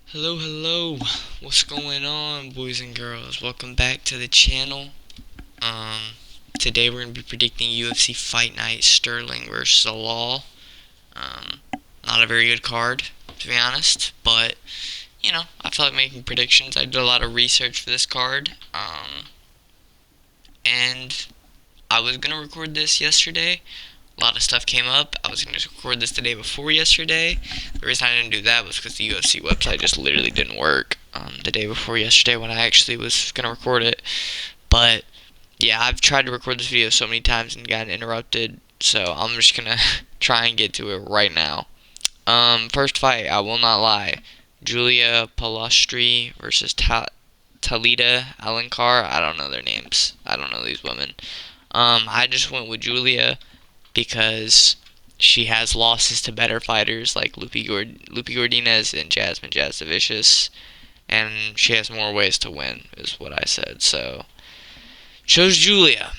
Hello, hello. What's going on, boys and girls? Welcome back to the channel. Um, Today we're gonna be predicting UFC Fight Night Sterling versus Zalal. Um, Not a very good card, to be honest, but I feel like making predictions. I did a lot of research for this card. And I was gonna record this yesterday. A lot of stuff came up. I was going to record this the day before yesterday. The reason I didn't do that was because the UFC website just literally didn't work the day before yesterday when I actually was going to record it. But yeah, I've tried to record this video so many times and gotten interrupted, so I'm just going to try and get to it right now. First fight, I will not lie. Julia Palastri versus Talita Alankar. I don't know their names. I don't know these women. I just went with Julia because she has losses to better fighters like Lupi Gordinez and Jasmine Jasavicius, and she has more ways to win, is what I said. So, chose Julia.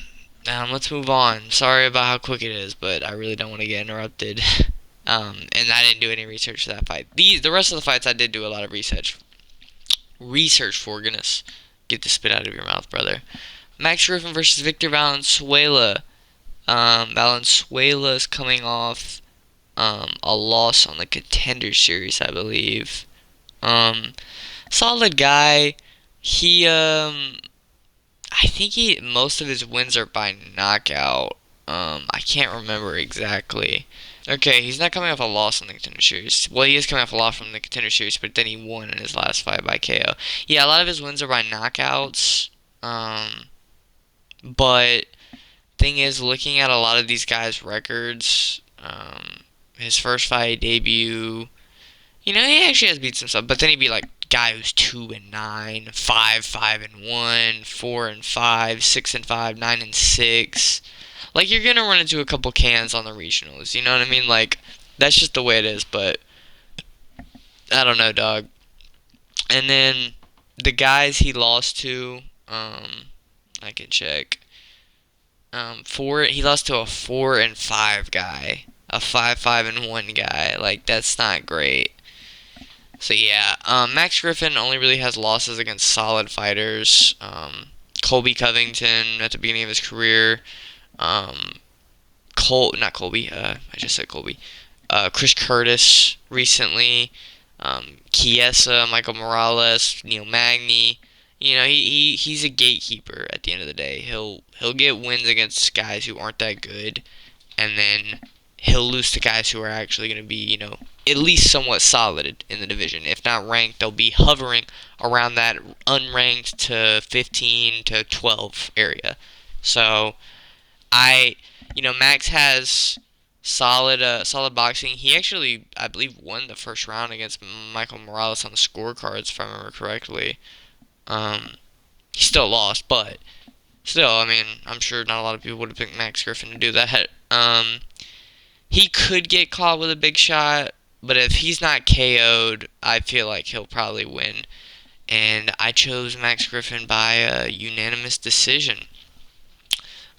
Let's move on. Sorry about how quick it is, but I really don't want to get interrupted. And I didn't do any research for that fight. The rest of the fights I did do a lot of research. Research for goodness. Get the spit out of your mouth, brother. Max Griffin versus Victor Valenzuela. Valenzuela is coming off a loss on the Contender Series, I believe. Um, Solid guy. I think most of his wins are by knockout. I can't remember exactly. Okay, he's not coming off a loss in the Contender Series. Well, he is coming off a loss from the Contender Series, but then he won in his last fight by KO. Yeah, a lot of his wins are by knockouts. But thing is, looking at a lot of these guys' records, his first fight debut, he actually has beat some stuff, but then he'd be like guy who's 2-9, 5-1, 4-5, 6-5, 9-6. Like you're gonna run into a couple cans on the regionals, you know what I mean? Like that's just the way it is. But I don't know, dog. And then the guys he lost to, I can check. He lost to a 4-5 guy, a 5-1 guy. Like that's not great. So yeah, Max Griffin only really has losses against solid fighters. Colby Covington at the beginning of his career. Um, not Colby. I just said Colby. Chris Curtis recently. Chiesa, Michael Morales, Neil Magny. He's a gatekeeper at the end of the day. He'll get wins against guys who aren't that good, and then he'll lose to guys who are actually going to be, at least somewhat solid in the division. If not ranked, they'll be hovering around that unranked to 15 to 12 area. So Max has solid boxing. He actually, I believe, won the first round against Michael Morales on the scorecards, if I remember correctly. Um, he still lost, but still, I mean, I'm sure not a lot of people would have picked Max Griffin to do that. He could get caught with a big shot, but if he's not KO'd, I feel like he'll probably win. And I chose Max Griffin by a unanimous decision.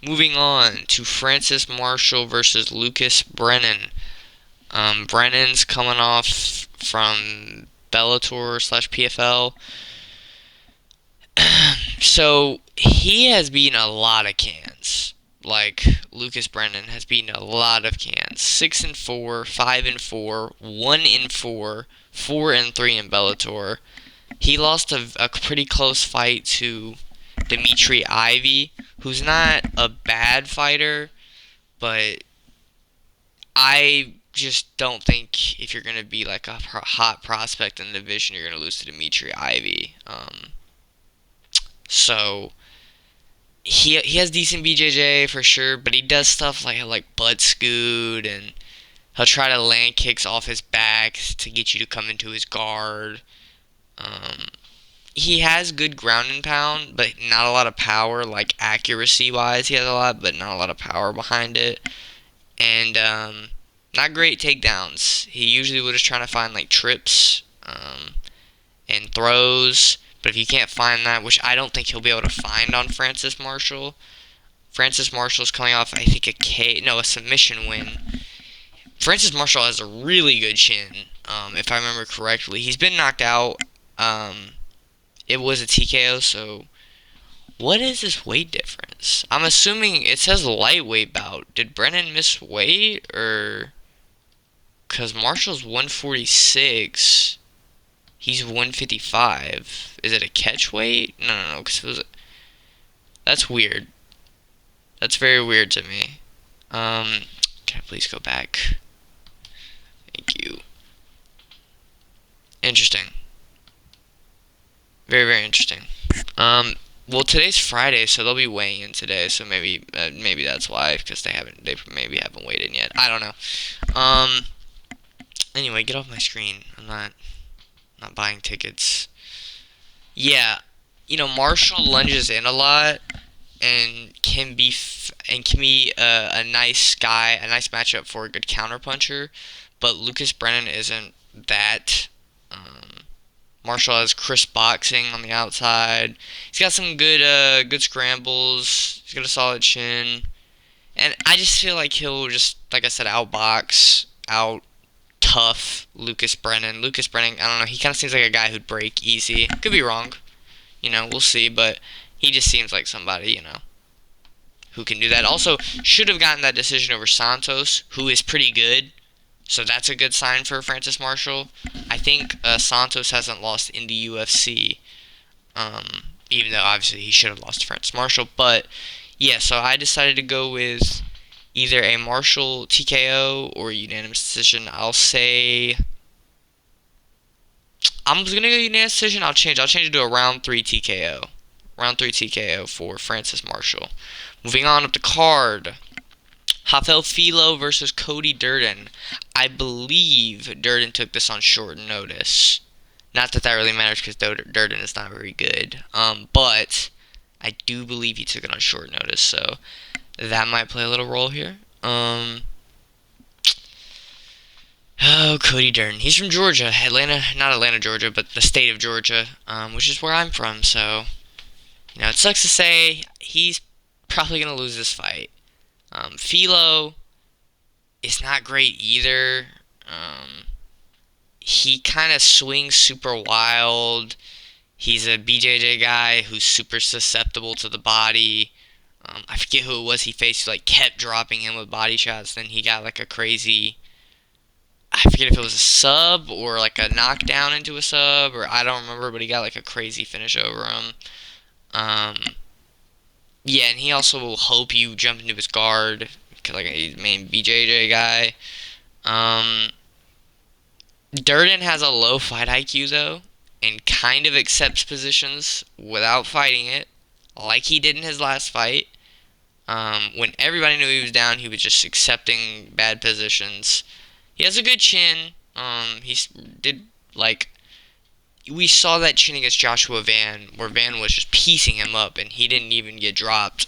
Moving on to Francis Marshall versus Lucas Brennan. Brennan's coming off from Bellator slash PFL. So he has beaten a lot of cans. Like Lucas Brennan has beaten a lot of cans. 6-4, 5-4, 1-4, 4-3 in Bellator. He lost a pretty close fight to Dimitri Ivy, who's not a bad fighter, but I just don't think if you're gonna be like a hot prospect in the division, you're gonna lose to Dimitri Ivy. So he has decent BJJ for sure, but he does stuff like butt scoot, and he'll try to land kicks off his back to get you to come into his guard. Um, he has good ground and pound, but not a lot of power. Like accuracy wise, he has a lot, but not a lot of power behind it. And not great takedowns. He usually will just trying to find like trips and throws. But if you can't find that, which I don't think he'll be able to find on Francis Marshall. Francis Marshall's coming off, I think, a submission win. Francis Marshall has a really good chin. if I remember correctly. He's been knocked out. It was a TKO, so what is his weight difference? I'm assuming it says lightweight bout. Did Brennan miss weight, or because Marshall's 146, he's 155. Is it a catch weight? No, no, no. Because it was. That's weird. That's very weird to me. Can I please go back? Thank you. Interesting. Very, very interesting. Well, today's Friday, so they'll be weighing in today. So maybe that's why, because they maybe haven't weighed in yet. I don't know. Anyway, get off my screen. I'm not buying tickets. Yeah, Marshall lunges in a lot and can be a nice guy, a nice matchup for a good counterpuncher. But Lucas Brennan isn't that. Marshall has crisp boxing on the outside. He's got some good scrambles. He's got a solid chin, and I just feel like he'll just, like I said, outbox, out tough Lucas Brennan. Lucas Brennan, I don't know. He kind of seems like a guy who'd break easy. Could be wrong. We'll see, but he just seems like somebody, who can do that. Also, should have gotten that decision over Santos, who is pretty good. So that's a good sign for Francis Marshall. I think Santos hasn't lost in the UFC, even though obviously he should have lost to Francis Marshall. But yeah, so I decided to go with either a Marshall TKO or a unanimous decision. I'll say I'm just gonna go unanimous decision. I'll change it to a round 3 TKO. Round 3 TKO for Francis Marshall. Moving on up the card. Rafael Filo versus Cody Durden. I believe Durden took this on short notice. Not that really matters because Durden is not very good. But I do believe he took it on short notice, so that might play a little role here. Cody Durden. He's from Georgia, not Atlanta, Georgia, but the state of Georgia, which is where I'm from. So, it sucks to say he's probably gonna lose this fight. Filo is not great either. He kind of swings super wild. He's a BJJ guy who's super susceptible to the body. I forget who it was he faced who kept dropping him with body shots. Then he got a crazy. I forget if it was a sub or a knockdown into a sub, or I don't remember, but he got a crazy finish over him. Yeah, and he also will hope you jump into his guard, because he's a main BJJ guy. Durden has a low fight IQ though, and kind of accepts positions without fighting it, like he did in his last fight. When everybody knew he was down, he was just accepting bad positions. He has a good chin. We saw that chin against Joshua Van, where Van was just piecing him up, and he didn't even get dropped,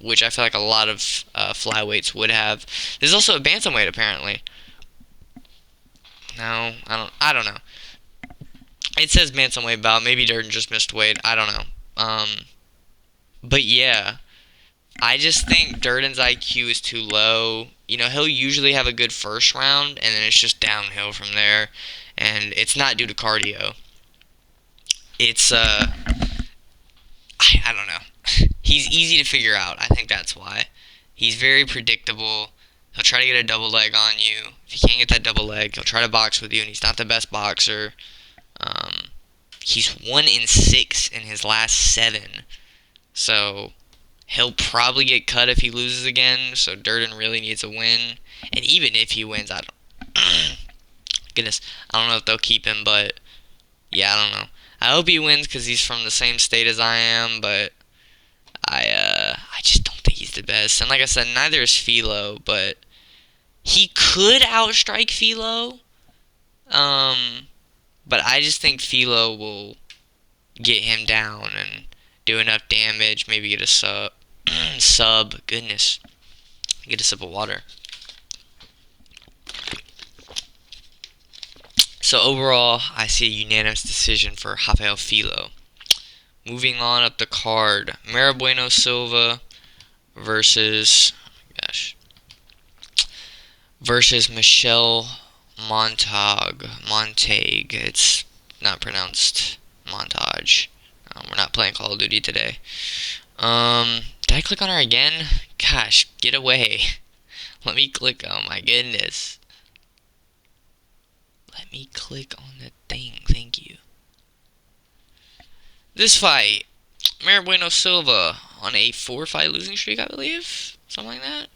which I feel like a lot of flyweights would have. There's also a bantamweight apparently. No, I don't know. It says bantamweight bout. Maybe Durden just missed weight. I don't know. But yeah, I just think Durden's IQ is too low. He'll usually have a good first round, and then it's just downhill from there. And it's not due to cardio. It's, I don't know. He's easy to figure out. I think that's why. He's very predictable. He'll try to get a double leg on you. If he can't get that double leg, he'll try to box with you, and he's not the best boxer. He's 1-6 in his last 7. So he'll probably get cut if he loses again. So Durden really needs a win. And even if he wins, I don't know if they'll keep him, but yeah, I don't know. I hope he wins because he's from the same state as I am, but I just don't think he's the best. And like I said, neither is Filo, but he could outstrike Filo. But I just think Filo will get him down and do enough damage, maybe get a sub. Goodness. Get a sip of water. So overall, I see a unanimous decision for Rafael Filo. Moving on up the card, Marabueno Silva versus Michelle Montague. It's not pronounced montage. We're not playing Call of Duty today. Did I click on her again? Gosh, get away. Let me click. Oh my goodness. Let me click on the thing. Thank you. This fight, Mara Bueno Silva on a 4-fight losing streak, I believe, something like that.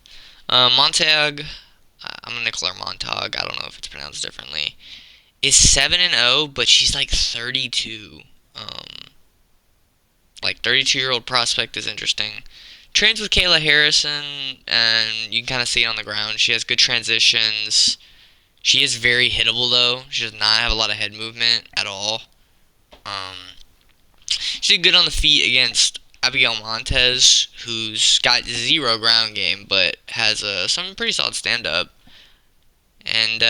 Montag, I'm gonna call her Montag. I don't know if it's pronounced differently. Is 7-0, but she's like 32. Like 32-year-old prospect is interesting. Trains with Kayla Harrison, and you can kind of see it on the ground. She has good transitions. She is very hittable though. She does not have a lot of head movement at all. Um, she did good on the feet against Abigail Montez, who's got zero ground game, but has some pretty solid stand up. And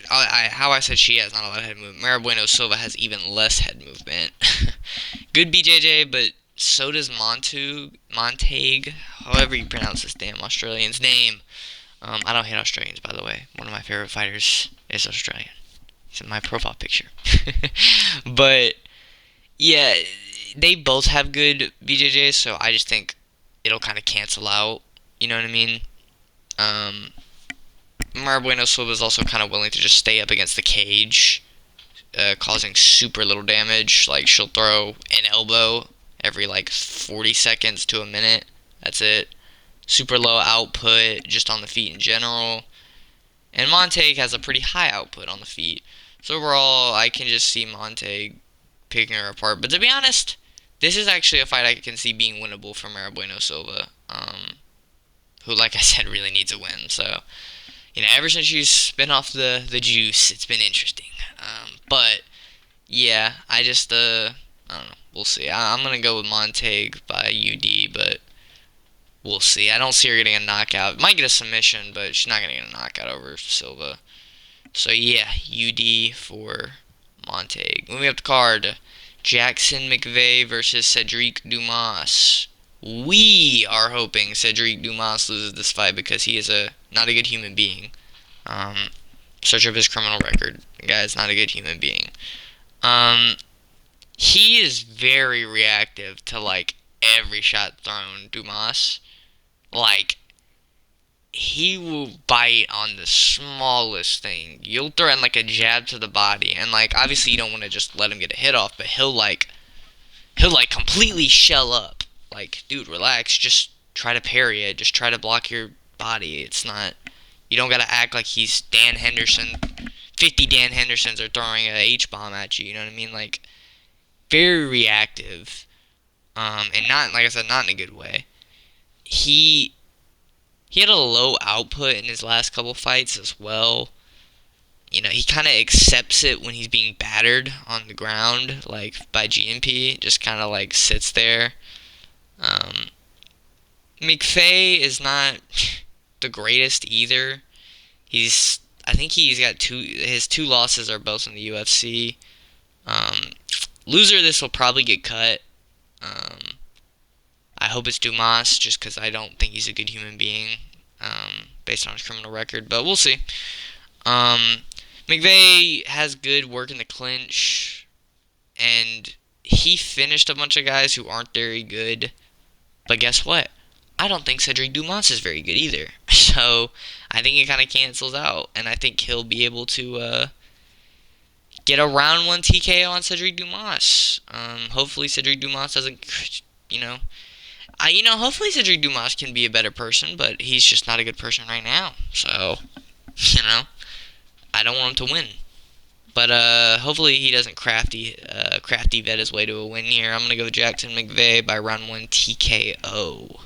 how I said she has not a lot of head movement. Mara Bueno Silva has even less head movement. Good BJJ, but so does Montague, however you pronounce this damn Australian's name. I don't hate Australians, by the way. One of my favorite fighters is Australian. He's in my profile picture. But yeah, they both have good BJJs, so I just think it'll kind of cancel out. You know what I mean? Um, Mara Bueno Silva is also kind of willing to just stay up against the cage, causing super little damage. Like she'll throw an elbow every like 40 seconds to a minute. That's it. Super low output just on the feet in general. And Montague has a pretty high output on the feet. So overall, I can just see Montague picking her apart. But to be honest, this is actually a fight I can see being winnable for Mara Bueno Silva, who, like I said, really needs a win. So, ever since she's been off the juice, it's been interesting. But yeah, I don't know. We'll see. I'm gonna go with Montague by UD, but we'll see. I don't see her getting a knockout. Might get a submission, but she's not gonna get a knockout over Silva. So yeah, UD for Montague. Moving up the card, Jackson McVeigh versus Cedric Dumas. We are hoping Cedric Dumas loses this fight because he is not a good human being. Search up his criminal record. The guy is not a good human being. He is very reactive to like every shot thrown. Dumas, like he will bite on the smallest thing. You'll throw in like a jab to the body, and like obviously you don't want to just let him get a hit off, but he'll completely shell up. Like, dude, relax. Just try to parry it. Just try to block your body. It's not. You don't gotta act like he's Dan Henderson. 50 Dan Hendersons are throwing a H bomb at you. You know what I mean? Like, very reactive. And not like I said, not in a good way. He had a low output in his last couple fights as well. He kind of accepts it when he's being battered on the ground, like by GMP. Just kind of like sits there. McVeigh is not the greatest either. I think he's got his two losses are both in the UFC. Loser of this will probably get cut. I hope it's Dumas, just because I don't think he's a good human being, based on his criminal record, but we'll see. McVeigh has good work in the clinch, and he finished a bunch of guys who aren't very good, but guess what? I don't think Cedric Dumas is very good either, so I think it kind of cancels out, and I think he'll be able to get a round 1 TKO on Cedric Dumas. Hopefully Cedric Dumas doesn't, hopefully Cedric Dumas can be a better person, but he's just not a good person right now. So, I don't want him to win. But hopefully he doesn't crafty vet his way to a win here. I'm gonna go Jackson McVeigh by round 1 TKO.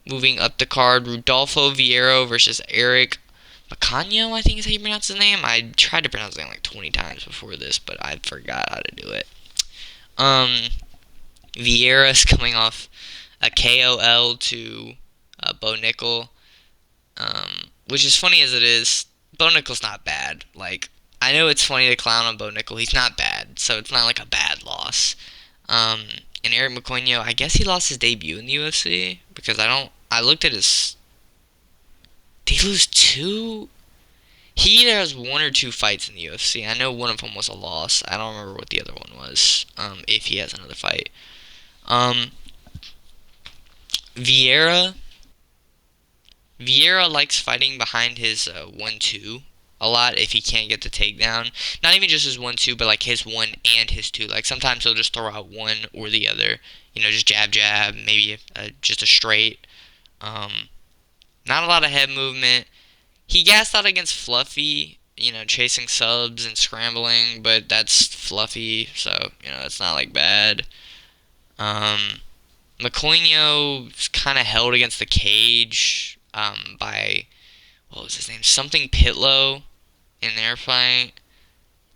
Moving up the card, Rudolfo Vieira versus Eric Macanio, I think is how you pronounce his name. I tried to pronounce his name like 20 times before this, but I forgot how to do it. Vieira's coming off a KOL to Bo Nickel, which is funny as it is. Bo Nickel's not bad. Like, I know it's funny to clown on Bo Nickel. He's not bad, so it's not like a bad loss. And Eric McCoño, I guess he lost his debut in the UFC because I looked at his. Did he lose 2? He either has one or two fights in the UFC. I know one of them was a loss. I don't remember what the other one was. If he has another fight. Um, Vieira. Vieira likes fighting behind his 1-2 a lot if he can't get the takedown. Not even just his 1-2, but like his 1 and his 2. Like sometimes he'll just throw out one or the other. Just jab, jab, maybe just a straight. Um, Not a lot of head movement. He gassed out against Fluffy, chasing subs and scrambling, but that's Fluffy, so, that's not like bad. Um, McCoinio kind of held against the cage by, what was his name? Something Pitlow in their fight.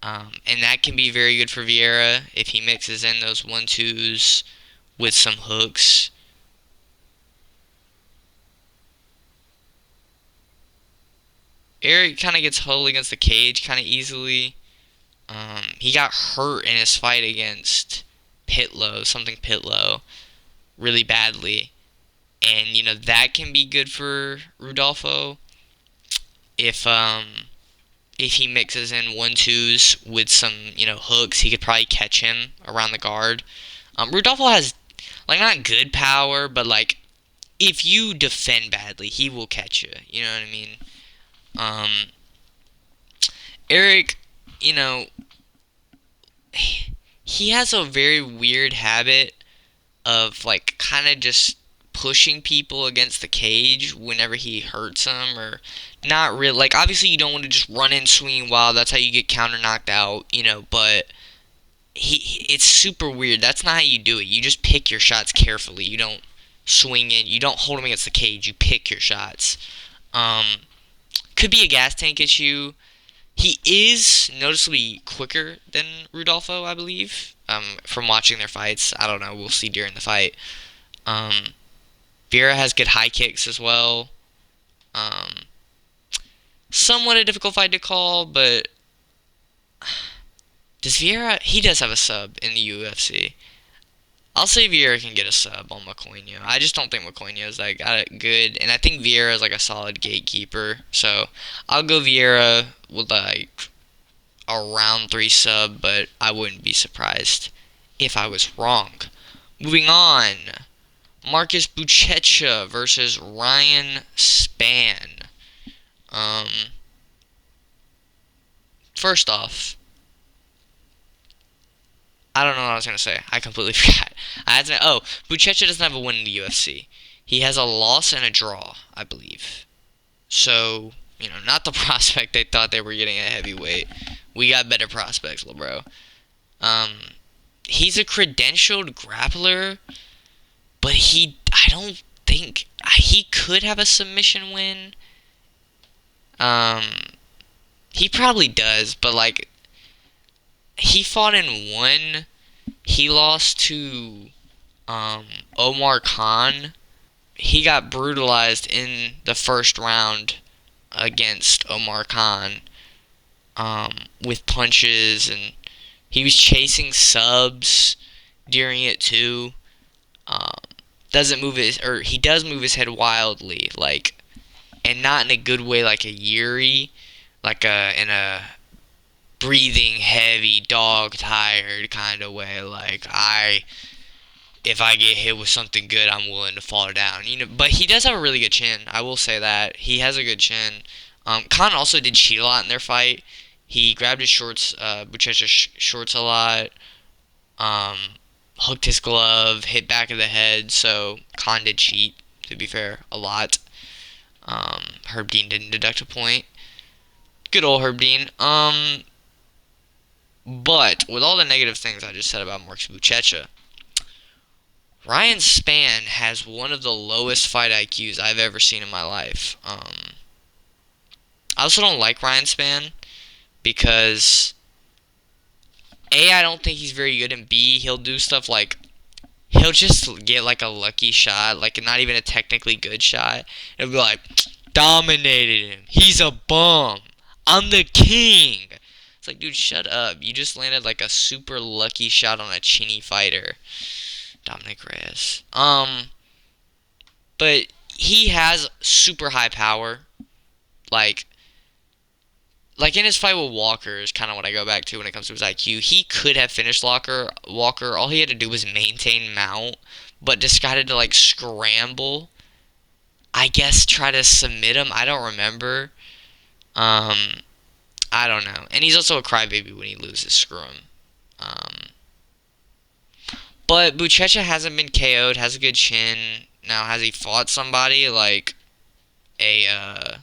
And that can be very good for Vieira if he mixes in those 1-2s with some hooks. Eric kind of gets held against the cage kind of easily. He got hurt in his fight against something Pitlow, really badly. And, that can be good for Rudolfo if he mixes in 1-2s with some, hooks, he could probably catch him around the guard. Rudolfo has, like, not good power, but, like, if you defend badly, he will catch you. You know what I mean? Um, Eric, you know, he has a very weird habit of like kind of just pushing people against the cage whenever he hurts them or not really like obviously you don't want to just run in swinging wild, that's how you get counter knocked out, but it's super weird. That's not how you do it. You just pick your shots carefully. You don't swing in, you don't hold him against the cage, you pick your shots. um could be a gas tank issue. He is noticeably quicker than Rudolfo, I believe. From watching their fights, I don't know. We'll see during the fight. Um, Vieira has good high kicks as well. Um, Somewhat a difficult fight to call, but does Vieira? He does have a sub in the UFC. I'll say Vieira can get a sub on Macoinho. I just don't think Macoinho is like good, and I think Vieira is like a solid gatekeeper. So I'll go Vieira with like a round 3 sub, but I wouldn't be surprised if I was wrong. Moving on, Marcus Buchecha versus Ryan Spann. Um, First off, I don't know what I was gonna say. I completely forgot. I had to. Oh, Buchecha doesn't have a win in the UFC. He has a loss and a draw, I believe. So, not the prospect they thought they were getting a heavyweight. We got better prospects, bro. Um, he's a credentialed grappler, but I don't think he could have a submission win. Um, he probably does, but like he fought in one. He lost to Omar Khan. He got brutalized in the first round against Omar Khan with punches, and he was chasing subs during it too. Um, doesn't move his, or he does move his head wildly, like, and not in a good way, like a Yuri, like in a breathing heavy, dog tired kind of way. Like if I get hit with something good, I'm willing to fall down. But he does have a really good chin. I will say that he has a good chin. Khan also did cheat a lot in their fight. He grabbed his shorts, Buchecha's shorts a lot. Um, Hooked his glove, hit back of the head. So Khan did cheat. To be fair, a lot. Herb Dean didn't deduct a point. Good old Herb Dean. But with all the negative things I just said about Marcus Buchecha, Ryan Spann has one of the lowest fight IQs I've ever seen in my life. I also don't like Ryan Spann because A, I don't think he's very good, and B, he'll do stuff like he'll just get like a lucky shot, like not even a technically good shot. It'll be like, dominated him. He's a bum. I'm the king. It's like, dude, shut up. You just landed like a super lucky shot on a chinny fighter. Dominic Reyes. But he has super high power. Like, like in his fight with Walker is kind of what I go back to when it comes to his IQ. He could have finished Walker. All he had to do was maintain mount, but decided to like scramble. I guess try to submit him. I don't remember. Um, I don't know. And he's also a crybaby when he loses. Screw him. Um, but Buchecha hasn't been KO'd. Has a good chin. Now, has he fought somebody like a uh,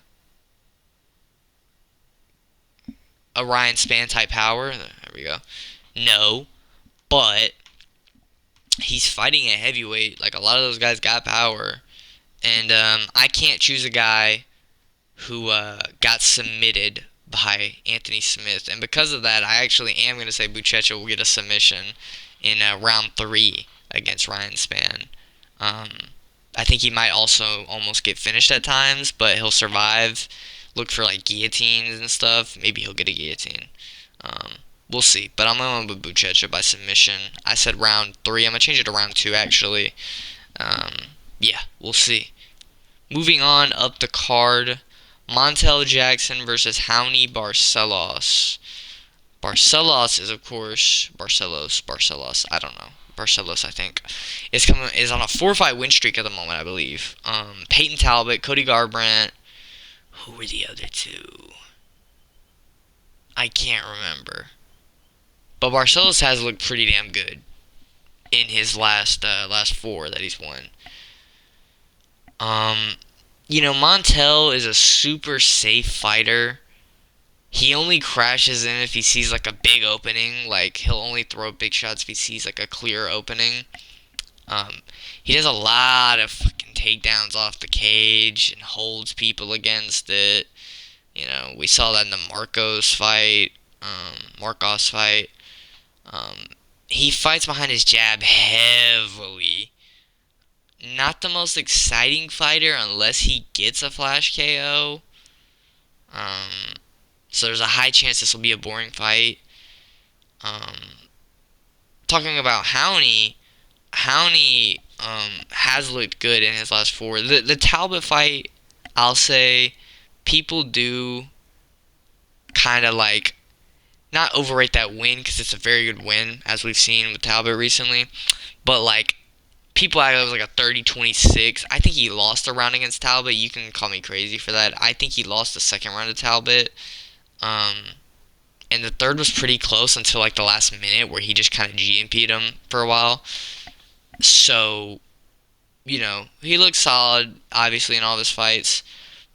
a Ryan Spann type power? There we go. No, but he's fighting at heavyweight. Like a lot of those guys got power, and I can't choose a guy who got submitted by Anthony Smith, and because of that, I actually am going to say Buchecha will get a submission in round 3 against Ryan Spann. Um, I think he might also almost get finished at times, but he'll survive. Look for like guillotines and stuff. Maybe he'll get a guillotine. Um, we'll see. But I'm going with Buchecha by submission. I said round 3. I'm going to change it to round 2 actually. Um, yeah, we'll see. Moving on up the card, Montel Jackson versus Raoni Barcelos. Barcelos is of course Barcelos. I don't know. Barcelos, I think, is on a 4-fight win streak at the moment, I believe. Peyton Talbot, Cody Garbrandt. Who were the other two? I can't remember. But Barcelos has looked pretty damn good in his last 4 that he's won. Montel is a super safe fighter. He only crashes in if he sees like a big opening. Like he'll only throw big shots if he sees like a clear opening. Um, he does a lot of fucking takedowns off the cage and holds people against it. We saw that in the Marcos fight. He fights behind his jab heavily. Not the most exciting fighter unless he gets a flash KO. Um, so there's a high chance this will be a boring fight. Um, Talking about Raoni has looked good in his last 4. The Talbot fight, I'll say, people do kind of like not overrate that win because it's a very good win as we've seen with Talbot recently, but like people act like it was like a 30-26. I think he lost a round against Talbot. You can call me crazy for that. I think he lost the second round to Talbot. Um, and the third was pretty close until like the last minute where he just kind of GMP'd him for a while. So, he looks solid, obviously, in all of his fights.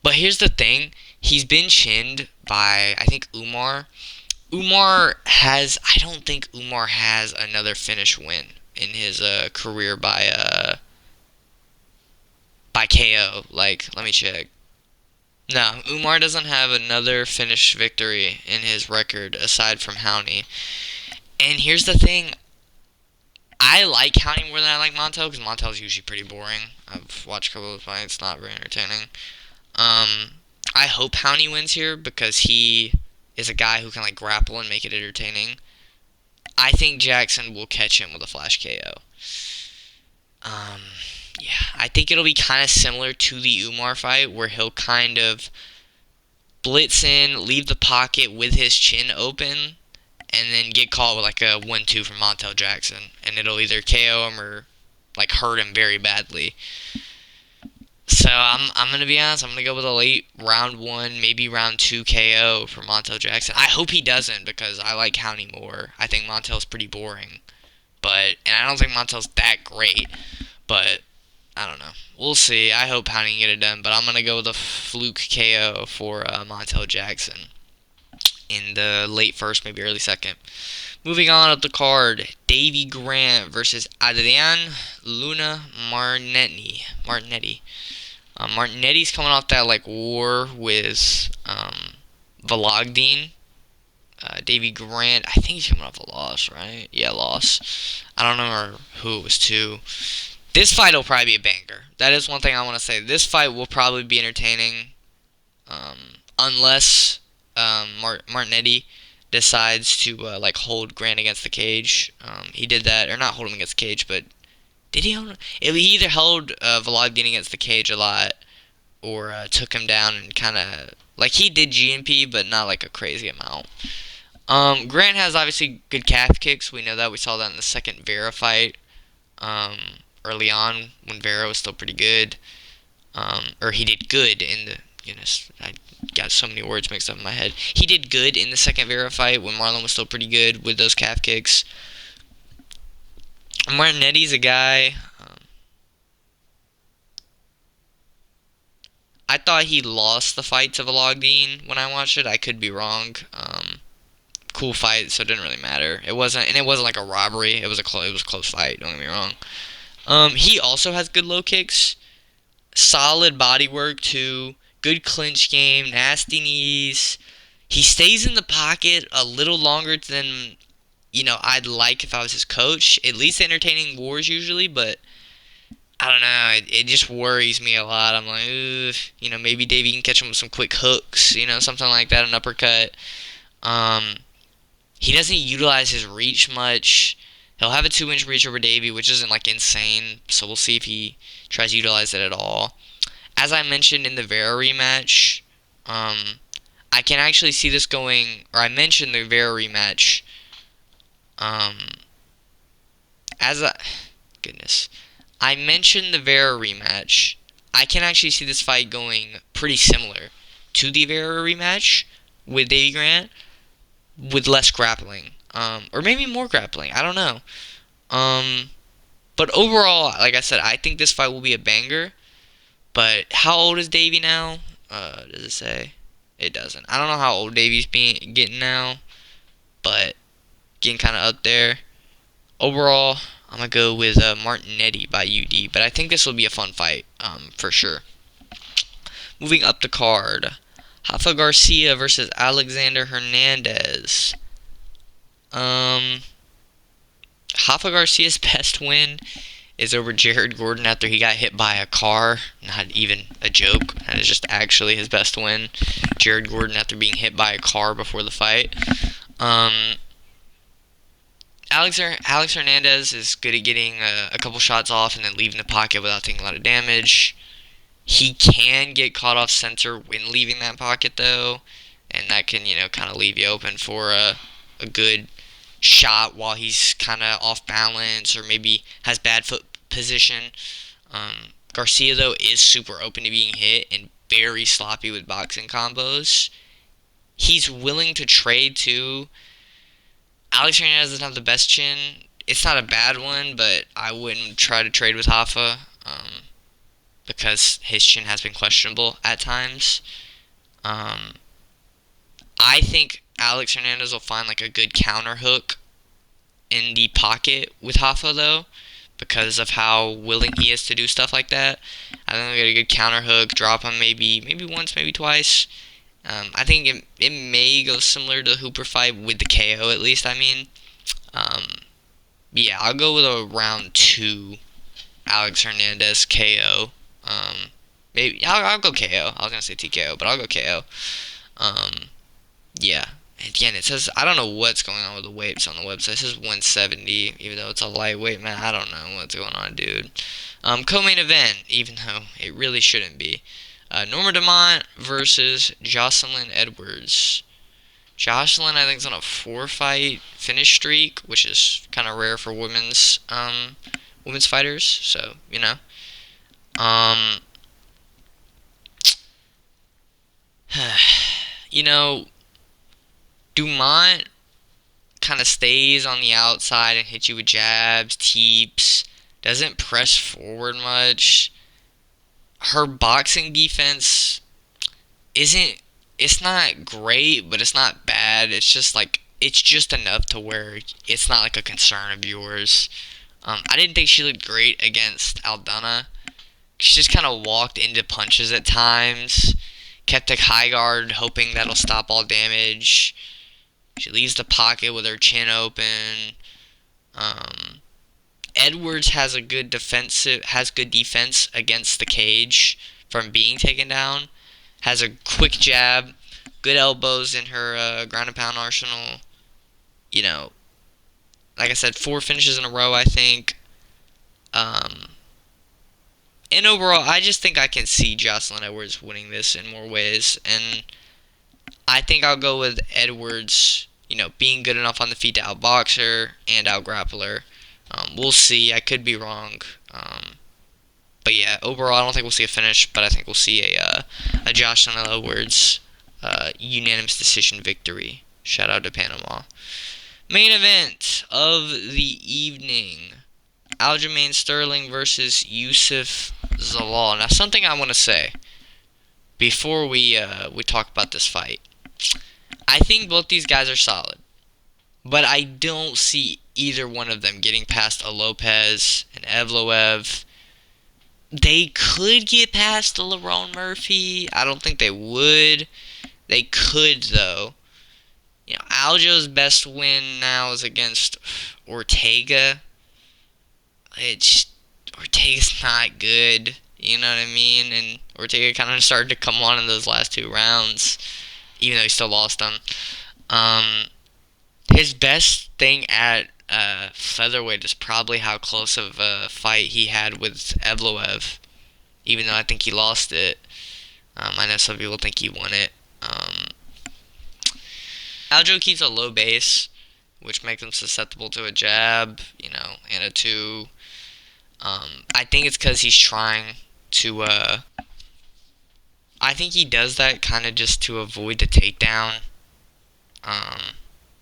But here's the thing. He's been chinned by, I think, Umar. I don't think Umar has another finish win in his career by KO. Like, let me check. No, Umar doesn't have another finish victory in his record aside from Raoni. And here's the thing. I like Raoni more than I like Montel because Montel's usually pretty boring. I've watched a couple of fights, not very entertaining. I hope Raoni wins here because he is a guy who can like grapple and make it entertaining. I think Jackson will catch him with a flash KO. Um, yeah, I think it'll be kind of similar to the Umar fight where he'll kind of blitz in, leave the pocket with his chin open, and then get caught with like a 1-2 from Montel Jackson, and it'll either KO him or like hurt him very badly. So I'm gonna be honest. I'm gonna go with a late round 1, maybe round 2 KO for Montel Jackson. I hope he doesn't because I like Raoni more. I think Montel's pretty boring, and I don't think Montel's that great. But I don't know. We'll see. I hope Raoni can get it done, but I'm gonna go with a fluke KO for Montel Jackson in the late first, maybe early second. Moving on up the card, Davy Grant versus Adrian Luna Martinetti. Martinetti's coming off that like war with Vologdin. Davy Grant, I think he's coming off a loss, right? Yeah, loss. I don't know who it was to. This fight will probably be a banger. That is one thing I want to say. This fight will probably be entertaining, unless Martinetti decides to like hold Grant against the cage. He did that, or not hold him against the cage, but did he hold him? He either held Vologdin against the cage a lot, or took him down and kind of like he did GMP, but not like a crazy amount. Grant has obviously good calf kicks. We know that. We saw that in the second Vera fight um, early on when Vera was still pretty good. Or he did good in the. Goodness, I got so many words mixed up in my head. He did good in the second Vera fight when Marlon was still pretty good with those calf kicks. Martinetti's a guy. I thought he lost the fight to Vlogdin when I watched it. I could be wrong. Cool fight, so it didn't really matter. It wasn't like a robbery. It was a close fight. Don't get me wrong. He also has good low kicks, solid body work too, good clinch game, nasty knees. He stays in the pocket a little longer than I'd like if I was his coach. At least entertaining wars usually, but I don't know. It just worries me a lot. I'm like, maybe Davey can catch him with some quick hooks, something like that, an uppercut. Um, he doesn't utilize his reach much. He'll have a 2-inch reach over Davey, which isn't like insane. So we'll see if he tries to utilize it at all. As I mentioned in the Vera rematch, I can actually see this going. Or I mentioned the Vera rematch. Um, as a goodness, I mentioned the Vera rematch. I can actually see this fight going pretty similar to the Vera rematch with Davey Grant, with less grappling, or maybe more grappling. I don't know. Um, but overall, like I said, I think this fight will be a banger. But how old is Davey now? Does it say? It doesn't. I don't know how old Davey's getting now, but getting kind of up there. Overall, I'm gonna go with Martinetti by UD, but I think this will be a fun fight, for sure. Moving up the card, Rafa Garcia versus Alexander Hernandez. Um, Rafa Garcia's best win is over Jared Gordon after he got hit by a car. Not even a joke. That is just actually his best win. Jared Gordon after being hit by a car before the fight. Alex Hernandez is good at getting a couple shots off and then leaving the pocket without taking a lot of damage. He can get caught off center when leaving that pocket, though, and that can, kind of leave you open for a good shot while he's kind of off balance or maybe has bad foot position. Garcia, though, is super open to being hit and very sloppy with boxing combos. He's willing to trade, too. Alex Hernandez doesn't have the best chin. It's not a bad one, but I wouldn't try to trade with Rafa because his chin has been questionable at times. I think Alex Hernandez will find like a good counter hook in the pocket with Rafa, though, because of how willing he is to do stuff like that. I think he'll get a good counter hook, drop him maybe once, maybe twice. I think it may go similar to the Hooper fight with the KO, at least, I mean. Yeah, I'll go with a round 2 Alex Hernandez KO. Maybe I'll go KO. I was gonna say TKO, but I'll go KO. Yeah. Again, it says I don't know what's going on with the weights on the website. It says 170, even though it's a lightweight, man. I don't know what's going on, dude. Co-main event, even though it really shouldn't be. Norma Dumont versus Jocelyn Edwards. Jocelyn, I think, is on a 4-fight finish streak, which is kind of rare for women's fighters. So um, Dumont kind of stays on the outside and hits you with jabs, teeps, doesn't press forward much. Her boxing defense isn't it's not great, but it's not bad. It's just enough to where it's not like a concern of yours. I didn't think she looked great against Aldana. She just kind of walked into punches at times, kept a high guard, hoping that'll stop all damage. She leaves the pocket with her chin open. Edwards has good defense against the cage from being taken down. Has a quick jab, good elbows in her ground and pound arsenal. Like I said, 4 finishes in a row, I think. And overall, I just think I can see Jocelyn Edwards winning this in more ways, and I think I'll go with Edwards. Being good enough on the feet to outbox her and outgrapple her. We'll see. I could be wrong. But yeah, overall, I don't think we'll see a finish, but I think we'll see a Jocelyn Edwards unanimous decision victory. Shout out to Panama. Main event of the evening: Aljamain Sterling versus Yusuf Zalal. Now, something I want to say before we talk about this fight. I think both these guys are solid, but I don't see either one of them getting past a Lopez, an Evloev. They could get past a Lerone Murphy. I don't think they would. They could, though. Aljo's best win now is against Ortega. Ortega's not good. You know what I mean? And Ortega kind of started to come on in those last two rounds, even though he still lost them. Um, his best thing at featherweight is probably how close of a fight he had with Evloev, even though I think he lost it. I know some people think he won it. Aljo keeps a low base, which makes him susceptible to a jab, and a two. I think it's because he's trying to. I think he does that kind of just to avoid the takedown,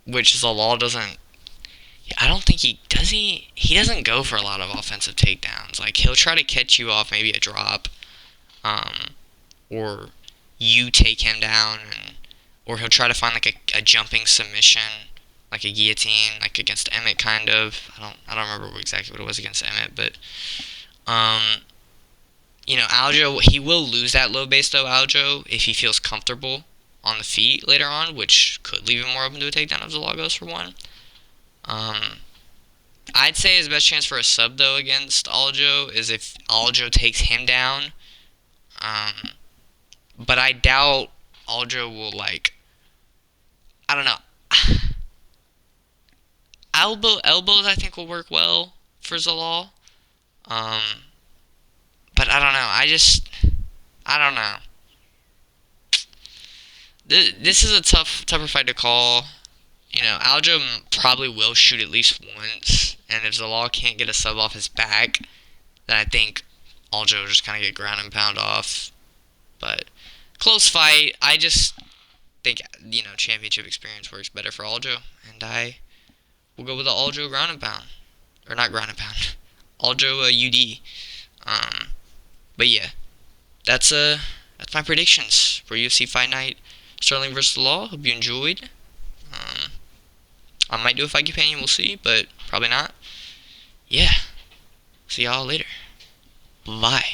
which Zalal doesn't. I don't think he does. He doesn't go for a lot of offensive takedowns. Like he'll try to catch you off maybe a drop, or you take him down, or he'll try to find like a jumping submission, like a guillotine, like against Emmett, kind of. I don't remember exactly what it was against Emmett, but Aljo, he will lose that low base though. Aljo, if he feels comfortable on the feet later on, which could leave him more open to a takedown of Zalagos for one. I'd say his best chance for a sub though against Aljo is if Aljo takes him down. But I doubt Aljo will I don't know. Elbows I think will work well for Zalal. But I don't know. I don't know. This is a tougher fight to call. Aljo probably will shoot at least once, and if Zalal can't get a sub off his back, then I think Aljo will just kind of get ground and pound off. But close fight. I just think championship experience works better for Aljo, and I will go with the Aljo ground and pound, or not ground and pound, Aljo UD. But yeah, that's my predictions for UFC Fight Night Sterling versus Law. Hope you enjoyed. I might do a fight companion, we'll see, but probably not. Yeah, see y'all later. Bye.